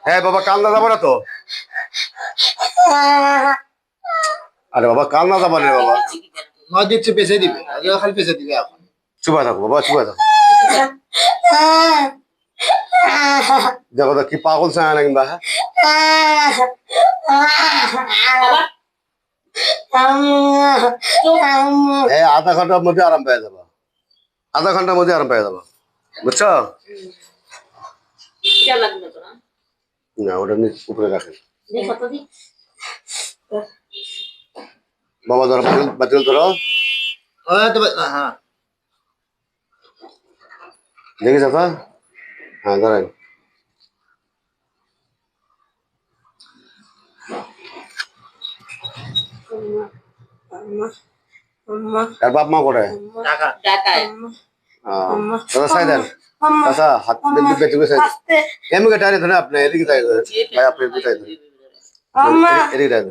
হ্যাঁ বাবা কান্না যাবো না তো। আরে বাবা কান্না যাবো না বাবা। মা দিচ্ছে পেছে দিবে খালি পেছে দিবে এখন। চুপা থাকো বাবা চুপা থাকো। দেখো তো কি পাগল চায় না কিংবা। হ্যাঁ আধা ঘন্টার মধ্যে আরাম পেয়ে যাবো। আধা ঘন্টার মধ্যে আরাম পেয়ে যাবো বুঝছো। না ওটা উপরে রাখেন বাবা। ধরো বাতিল ধরো। হ্যাঁ দেখি চাপা। হ্যাঁ ধরেন। আর বাপ মা কোথায়? দাদা সাই দেন। আচ্ছা হাত বেঁচে গেছে এমনি টাইরে ধরে আপনি এদিকে তাই ভাই আপনি এদিকে তাই এদিকে তাই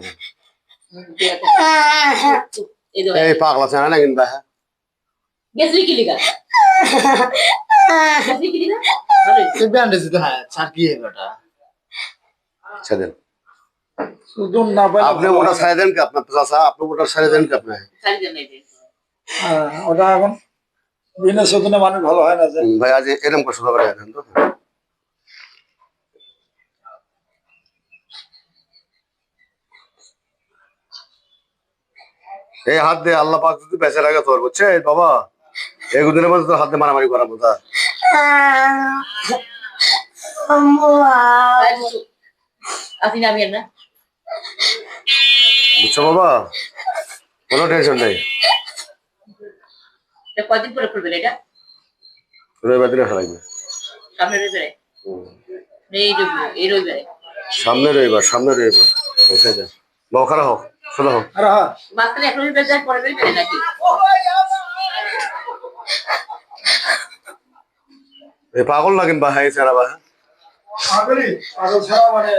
এই পাগলা চায় না কিনবা। গেছলি কি লিগা গেছলি কি লিগা সে ব্যান্ডেজ তো হ্যাঁ ছাড় কি এটা ছেড়েন সুদুন না পাই আপনি ওটা ছাড়ে দেন কি আপনার চাচা আপনি ওটা ছাড়ে দেন কি আপনি। সারি দেন নাই ওটা এখন বিনা সুদুনে মানুষ ভালো হয় না যে ভাই আজ এরকম কষ্ট করে দেন তো। এই হাত দিয়ে আল্লাহ পাক যদি বেঁচে রাখে তোর বুঝছে বাবা এগুদিনের মধ্যে তোর হাত দিয়ে মারামারি করাবো তা। আপনি নামিয়েন না বুঝছো বাবা কোনো টেনশন নেই। এটা কয়দিন পরে করবেন এটা রবিবার দিনে হারাইবে। সামনে রবিবারে এই রবিবারে সামনে রবিবার পৌঁছে যায় বাবা খারাপ হোক শোনো হোক। আরে হ্যাঁ মাঝখানে এক রবিবার যায় পরে রবিবারে নাকি এই পাগল না কিনবা হাই ছাড়া বা পাগল ছাড়া মানে